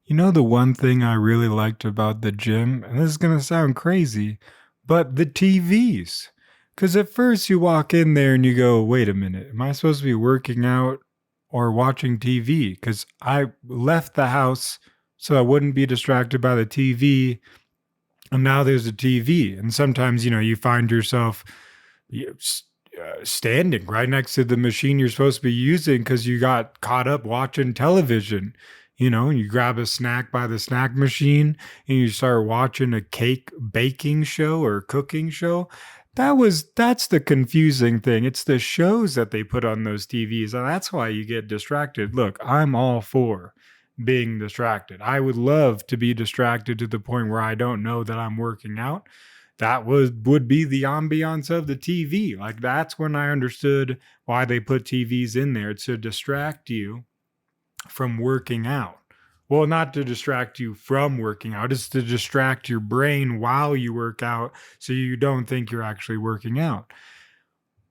You know, the one thing I really liked about the gym, and this is going to sound crazy, but the TVs. Because at first you walk in there and you go, wait a minute, am I supposed to be working out or watching TV? Because I left the house so I wouldn't be distracted by the TV. And now there's a TV. And sometimes, you find yourself standing right next to the machine you're supposed to be using because you got caught up watching television. You grab a snack by the snack machine and you start watching a cake baking show or cooking show. That's the confusing thing. It's the shows that they put on those TVs, and that's why you get distracted. Look, I'm all for being distracted. I would love to be distracted to the point where I don't know that I'm working out. That would be the ambiance of the TV. Like, that's when I understood why they put TVs in there, to distract you from working out. Well, not to distract you from working out, it's to distract your brain while you work out so you don't think you're actually working out.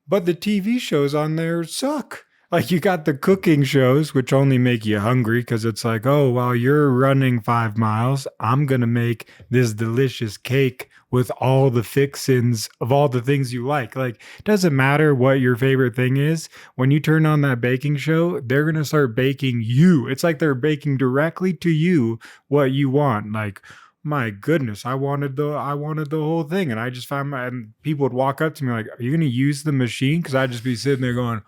But the TV shows on there suck. Like, you got the cooking shows, which only make you hungry because it's like, oh, while you're running 5 miles, I'm going to make this delicious cake with all the fixins of all the things you like. Like, it doesn't matter what your favorite thing is. When you turn on that baking show, they're going to start baking you. It's like they're baking directly to you what you want. Like, my goodness, I wanted the whole thing, and I just found and people would walk up to me like, "Are you going to use the machine?" Because I'd just be sitting there going,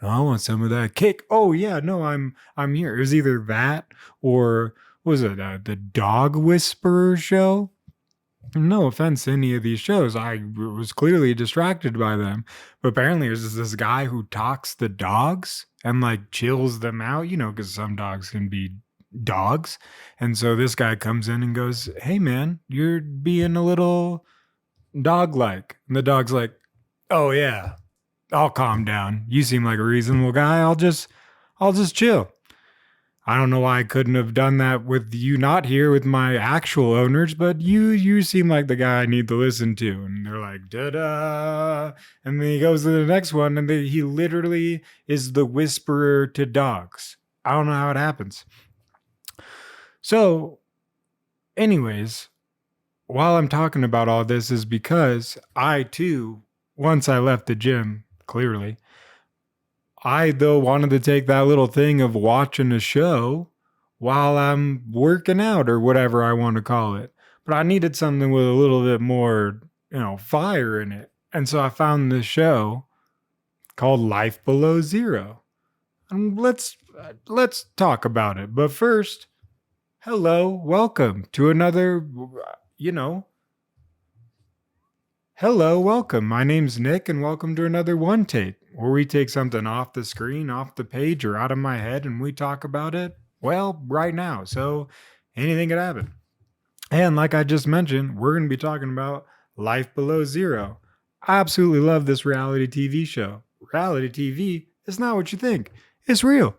"Oh, I want some of that cake." Oh yeah, no, I'm here. It was either that or what was it the Dog Whisperer show? No offense to any of these shows, I was clearly distracted by them. But apparently, there's this guy who talks the dogs and like chills them out. Because some dogs can be dogs. And so this guy comes in and goes, "Hey man, you're being a little dog like." And the dog's like, "Oh yeah, I'll calm down. You seem like a reasonable guy. I'll just chill." I don't know why I couldn't have done that with you not here with my actual owners, but you seem like the guy I need to listen to. And they're like, da da. And then he goes to the next one, and he literally is the whisperer to dogs. I don't know how it happens. So, anyways, while I'm talking about all this is because I too, once I left the gym, clearly, I though wanted to take that little thing of watching a show while I'm working out or whatever I want to call it. But I needed something with a little bit more, fire in it. And so I found this show called Life Below Zero. And let's talk about it. But first, hello, welcome to another, you know, hello, welcome. My name's Nick, and welcome to another OneTake, where we take something off the screen, off the page, or out of my head, and we talk about it, well, right now. So anything could happen. And like I just mentioned, we're going to be talking about Life Below Zero. I absolutely love this reality TV show. Reality TV is not what you think, it's real.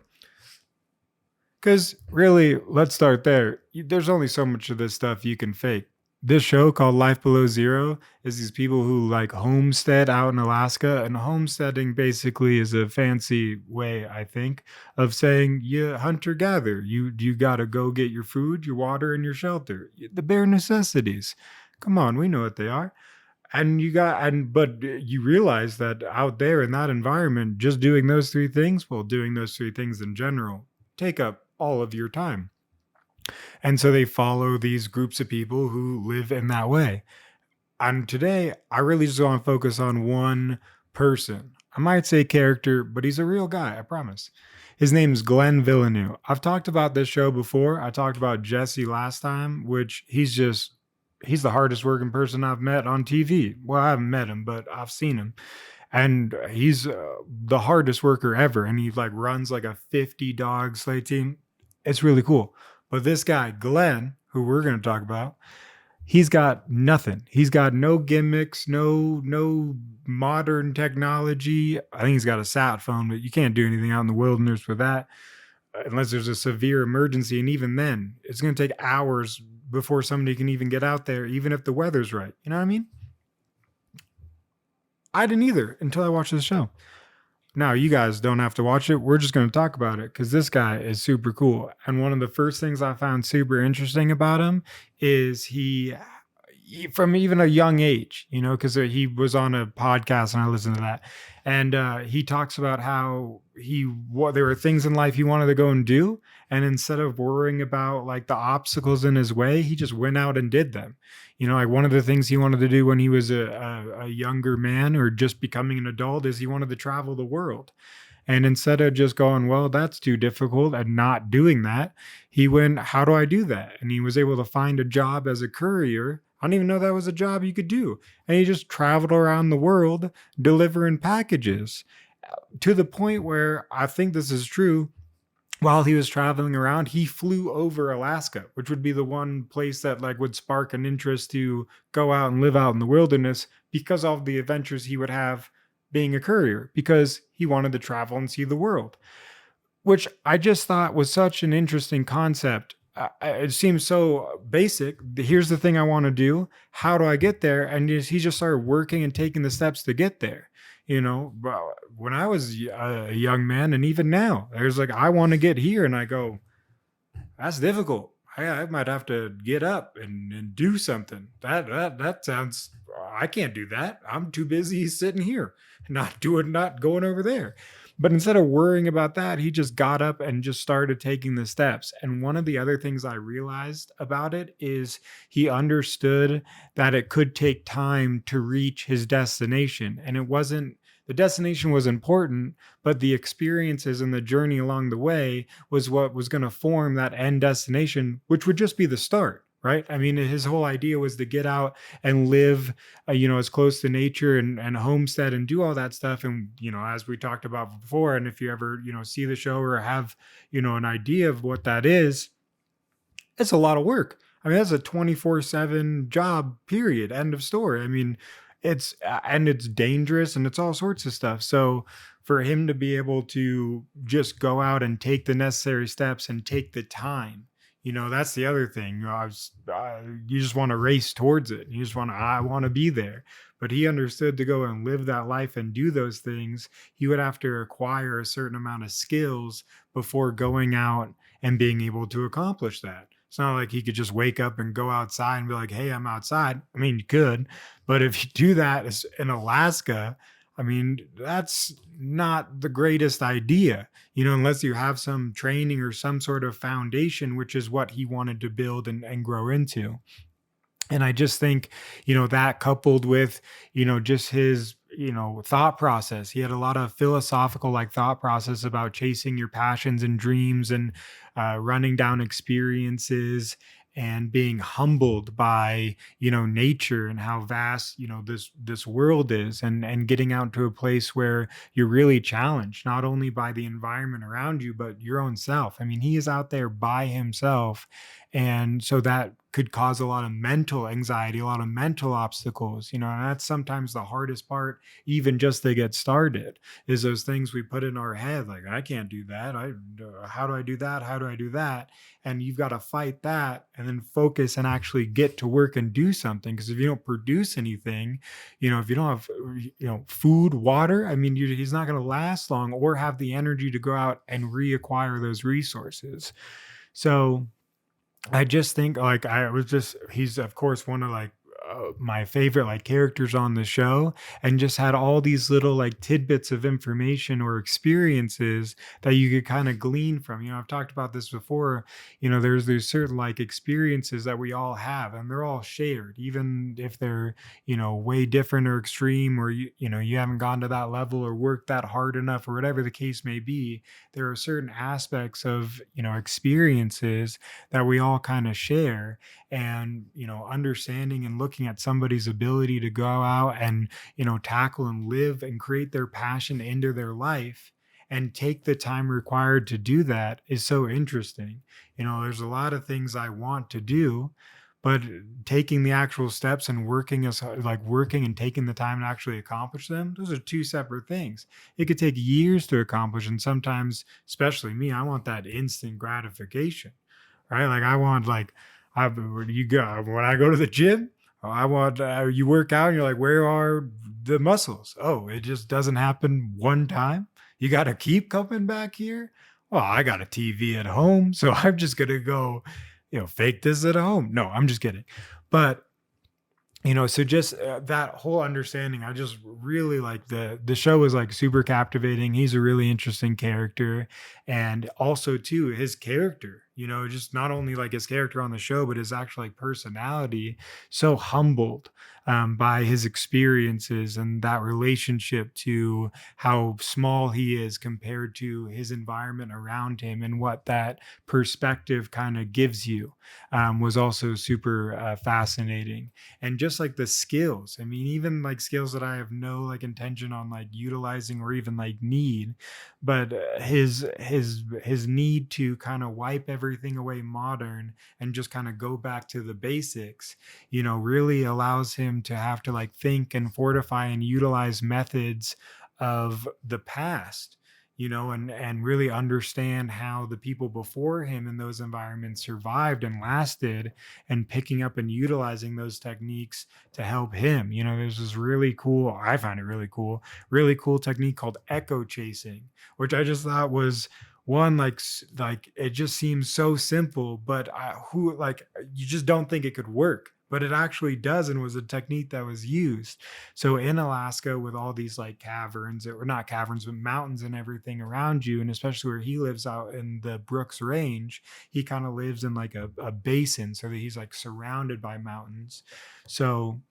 Because really, let's start there. There's only so much of this stuff you can fake. This show called Life Below Zero is these people who like homestead out in Alaska, and homesteading basically is a fancy way, I think, of saying you hunter gather. You got to go get your food, your water, and your shelter. The bare necessities. Come on, we know what they are. And but you realize that out there in that environment, just doing those three things, well, doing those three things in general, take up all of your time. And so they follow these groups of people who live in that way. And today, I really just want to focus on one person. I might say character, but he's a real guy, I promise. His name's Glenn Villeneux. I've talked about this show before. I talked about Jesse last time, which he's the hardest working person I've met on TV. Well, I haven't met him, but I've seen him. And he's the hardest worker ever. And he like runs like a 50 dog sleigh team. It's really cool. But this guy, Glenn, who we're going to talk about, he's got nothing. He's got no gimmicks, no modern technology. I think he's got a sat phone, but you can't do anything out in the wilderness with that unless there's a severe emergency. And even then, it's going to take hours before somebody can even get out there, even if the weather's right. You know what I mean? I didn't either until I watched this show. Now, you guys don't have to watch it. We're just going to talk about it because this guy is super cool. And one of the first things I found super interesting about him is from even a young age, because he was on a podcast and I listened to that. And he talks about how there were things in life he wanted to go and do. And instead of worrying about like the obstacles in his way, he just went out and did them. Like one of the things he wanted to do when he was a younger man or just becoming an adult is he wanted to travel the world. And instead of just going, well, that's too difficult and not doing that, he went, how do I do that? And he was able to find a job as a courier. I don't even know that was a job you could do. And he just traveled around the world delivering packages to the point where I think this is true. While he was traveling around, he flew over Alaska, which would be the one place that like would spark an interest to go out and live out in the wilderness because of the adventures he would have being a courier, because he wanted to travel and see the world, which I just thought was such an interesting concept. It seems so basic. Here's the thing I want to do. How do I get there? And he just started working and taking the steps to get there. When I was a young man, and even now, there's like, I want to get here. And I go, that's difficult. I might have to get up and do something. That sounds, I can't do that. I'm too busy sitting here, not going over there. But instead of worrying about that, he just got up and just started taking the steps. And one of the other things I realized about it is he understood that it could take time to reach his destination. And the destination was important, but the experiences and the journey along the way was what was going to form that end destination, which would just be the start. Right. I mean, his whole idea was to get out and live, as close to nature and homestead and do all that stuff. And, as we talked about before, and if you ever, see the show or have, an idea of what that is, it's a lot of work. I mean, that's a 24/7 job, period. End of story. I mean, it's dangerous and it's all sorts of stuff. So for him to be able to just go out and take the necessary steps and take the time, that's the other thing. You just want to race towards it. I want to be there. But he understood to go and live that life and do those things, he would have to acquire a certain amount of skills before going out and being able to accomplish that. It's not like he could just wake up and go outside and be like, hey, I'm outside. I mean, you could, but if you do that in Alaska, I mean, that's not the greatest idea, unless you have some training or some sort of foundation, which is what he wanted to build and grow into. And I just think, that coupled with, just his, thought process. He had a lot of philosophical thought process about chasing your passions and dreams and running down experiences and being humbled by, nature and how vast, this world is, and getting out to a place where you're really challenged, not only by the environment around you, but your own self. I mean, he is out there by himself. And so that could cause a lot of mental anxiety, a lot of mental obstacles, and that's sometimes the hardest part, even just to get started, is those things we put in our head. Like, I can't do that. How do I do that? How do I do that? And you've got to fight that and then focus and actually get to work and do something. Because if you don't produce anything, if you don't have, food, water, I mean, he's not going to last long or have the energy to go out and reacquire those resources. So I just think he's of course one of my favorite characters on the show, and just had all these little tidbits of information or experiences that you could kind of glean from. I've talked about this before. There's certain experiences that we all have, and they're all shared, even if they're way different or extreme, or you haven't gone to that level or worked that hard enough, or whatever the case may be. There are certain aspects of experiences that we all kind of share, and understanding and looking at somebody's ability to go out and tackle and live and create their passion into their life and take the time required to do that is so interesting. There's a lot of things I want to do, but taking the actual steps and working and taking the time to actually accomplish them, those are two separate things. It could take years to accomplish, and sometimes, especially me, I want that instant gratification, right? I want when I go to the gym, I want you work out and you're like, where are the muscles? Oh, it just doesn't happen one time. You got to keep coming back here? Well, I got a TV at home, so I'm just going to go, fake this at home. No, I'm just kidding. But so just that whole understanding, I just really like the show is like super captivating. He's a really interesting character, and also too his character, just not only like his character on the show, but his actual like personality, so humbled by his experiences and that relationship to how small he is compared to his environment around him, and what that perspective kind of gives you was also super fascinating. And just like the skills, I mean, even like skills that I have no like intention on like utilizing or even like need, but his need to kind of wipe everything away modern and just kind of go back to the basics, really allows him to have to like think and fortify and utilize methods of the past, and really understand how the people before him in those environments survived and lasted, and picking up and utilizing those techniques to help him. There's this really cool, I find it really cool technique called echo chasing, which I just thought was one like it just seems so simple, but who like you just don't think it could work, but it actually does, and was a technique that was used. So in Alaska, with all these like caverns, or not caverns, but mountains and everything around you, and especially where he lives out in the Brooks Range, he kind of lives in like a basin, so that he's like surrounded by mountains. So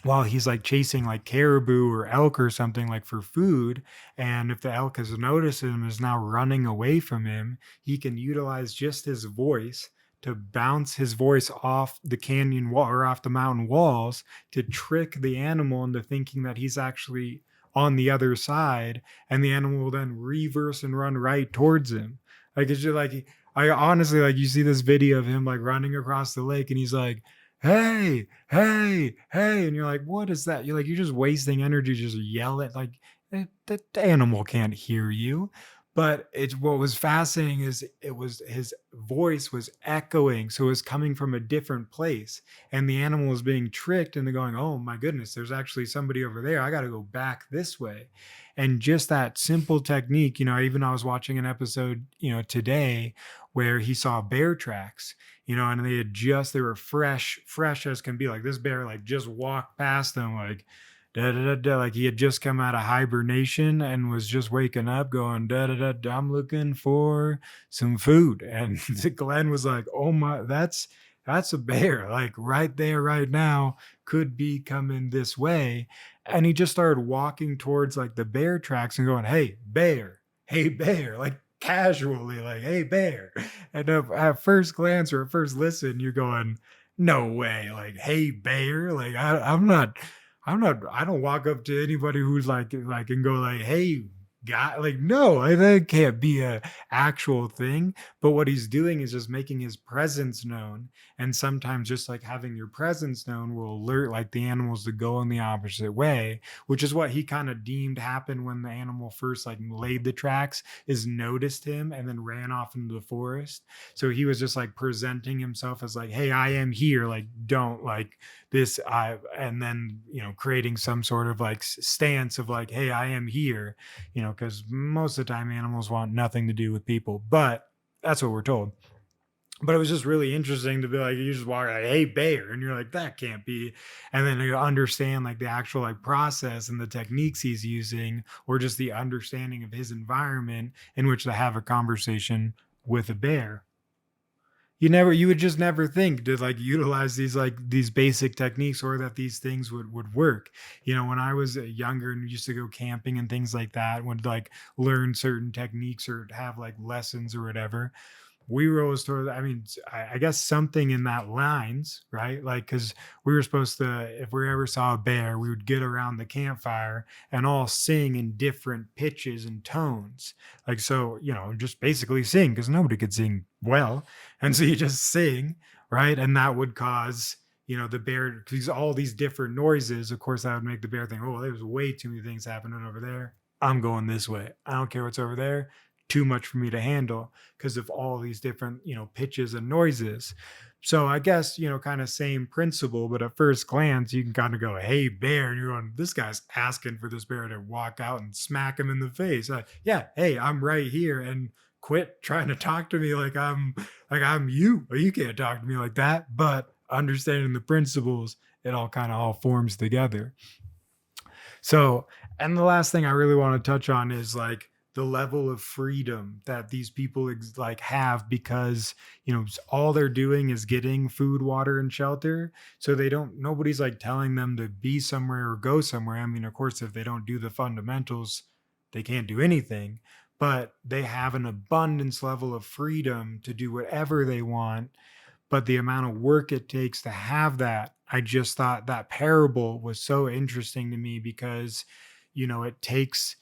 while he's like chasing like caribou or elk or something like for food, and if the elk has noticed him, is now running away from him, he can utilize just his voice to bounce his voice off the canyon wall or off the mountain walls, to trick the animal into thinking that he's actually on the other side, and the animal will then reverse and run right towards him. Like it's just like, I honestly, like, you see this video of him like running across the lake, and he's like, hey, hey, hey, and you're like, what is that? You're like, you're just wasting energy, just yell it. Like, the animal can't hear you. But it's, what was fascinating is it was his voice was echoing, so it was coming from a different place, and the animal was being tricked into going, oh my goodness, there's actually somebody over there, I got to go back this way. And just that simple technique, even I was watching an episode, today, where he saw bear tracks, and they were fresh as can be. Like, this bear like just walked past them, like da da da da, like he had just come out of hibernation and was just waking up, going da da da da, I'm looking for some food. And Glenn was like, oh my, that's a bear, like right there, right now, could be coming this way. And he just started walking towards like the bear tracks and going, hey bear, like casually, like, hey bear. And at first glance, or at first listen, you're going, no way, like, hey bear, like I don't walk up to anybody who's like and go like, hey guy, like, no, like, that can't be a actual thing. But what he's doing is just making his presence known, and sometimes just like having your presence known will alert like the animals to go in the opposite way, which is what he kind of deemed happened when the animal first like laid the tracks, is noticed him and then ran off into the forest. So he was just like presenting himself as like, hey, I am here, like, don't like this, I and then creating some sort of like stance of like, hey, I am here, because most of the time animals want nothing to do with people, but that's what we're told. But it was just really interesting to be like, you just walk like, hey bear, and you're like, that can't be. And then you understand like the actual like process and the techniques he's using, or just the understanding of his environment in which to have a conversation with a bear. You would just never think to like utilize these basic techniques, or that these things would work. When I was younger and used to go camping and things like that, would like learn certain techniques or have like lessons or whatever, we were always told, I mean, I guess something in that lines, right? Like, because we were supposed to, if we ever saw a bear, we would get around the campfire and all sing in different pitches and tones. Like, so, just basically sing, because nobody could sing well. And so you just sing, right? And that would cause, the bear, because all these different noises, of course, that would make the bear think, oh, there's way too many things happening over there. I'm going this way. I don't care what's over there, too much for me to handle, because of all these different pitches and noises. So I guess, kind of same principle, but at first glance, you can kind of go, "Hey, bear," and you're going, "This guy's asking for this bear to walk out and smack him in the face." Yeah, hey, I'm right here, and quit trying to talk to me like I'm you. Or you can't talk to me like that. But understanding the principles, it all kind of all forms together. So, and the last thing I really want to touch on is like the level of freedom that these people like have, because all they're doing is getting food, water, and shelter. So nobody's like telling them to be somewhere or go somewhere. I mean, of course, if they don't do the fundamentals, they can't do anything. But they have an abundance level of freedom to do whatever they want. But the amount of work it takes to have that, I just thought that parable was so interesting to me, because it takes,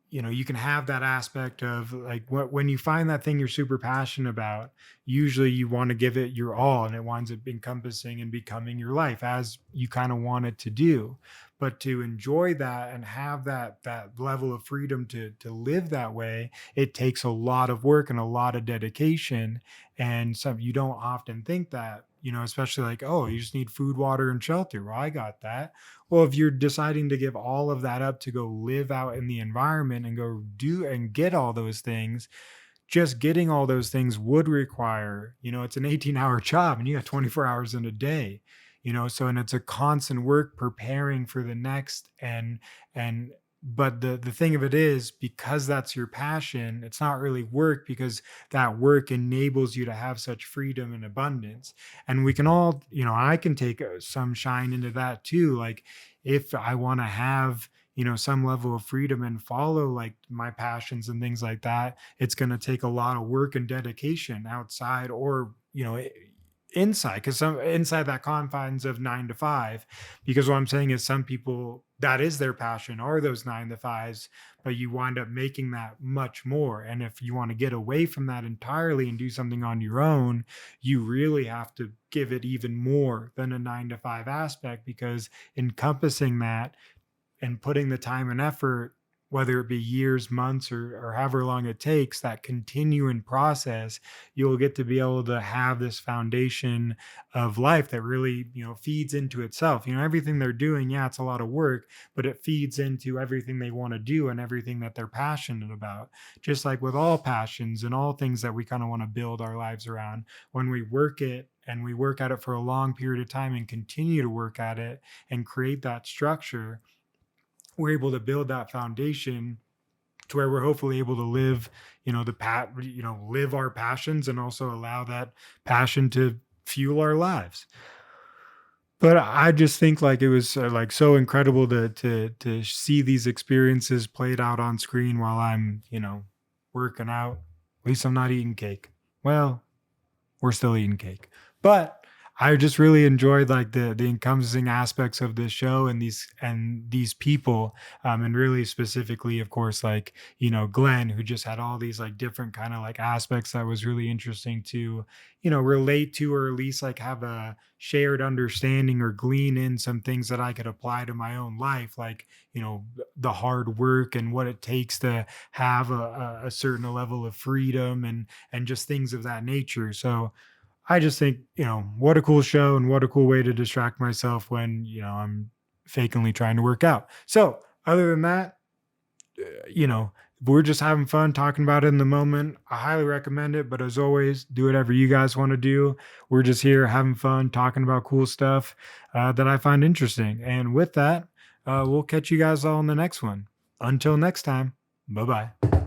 you can have that aspect of like when you find that thing you're super passionate about, usually you want to give it your all, and it winds up encompassing and becoming your life as you kind of want it to do. But to enjoy that and have that level of freedom to live that way, it takes a lot of work and a lot of dedication. And some you don't often think that, especially like, oh, you just need food, water, and shelter. Well, I got that. Well, if you're deciding to give all of that up to go live out in the environment and go do and get all those things, just getting all those things would require, it's an 18-hour job, and you got 24 hours in a day, so, and it's a constant work preparing for the next. And but the thing of it is, because that's your passion, it's not really work, because that work enables you to have such freedom and abundance. And we can all, I can take some shine into that too. Like, if I want to have, some level of freedom and follow like my passions and things like that, it's going to take a lot of work and dedication outside, or inside, because some inside that confines of 9 to 5. Because what I'm saying is, some people, that is their passion, are those 9 to 5s, but you wind up making that much more. And if you want to get away from that entirely and do something on your own, you really have to give it even more than a 9 to 5 aspect, because encompassing that and putting the time and effort, whether it be years, months, or however long it takes, that continuing process, you'll get to be able to have this foundation of life that really, feeds into itself. Everything they're doing, yeah, it's a lot of work, but it feeds into everything they want to do and everything that they're passionate about. Just like with all passions and all things that we kind of want to build our lives around, when we work it and we work at it for a long period of time and continue to work at it and create that structure, we're able to build that foundation to where we're hopefully able to live, live our passions, and also allow that passion to fuel our lives. But I just think like it was like so incredible to see these experiences played out on screen while I'm, working out. At least I'm not eating cake. Well, we're still eating cake. But I just really enjoyed like the encompassing aspects of this show and these people, and really specifically, of course, like Glenn, who just had all these like different kind of like aspects that was really interesting to relate to, or at least like have a shared understanding or glean in some things that I could apply to my own life, like the hard work and what it takes to have a certain level of freedom and just things of that nature. So I just think, what a cool show and what a cool way to distract myself when, I'm fakingly trying to work out. So, other than that, we're just having fun talking about it in the moment. I highly recommend it. But as always, do whatever you guys want to do. We're just here having fun, talking about cool stuff that I find interesting. And with that, we'll catch you guys all in the next one. Until next time, bye bye.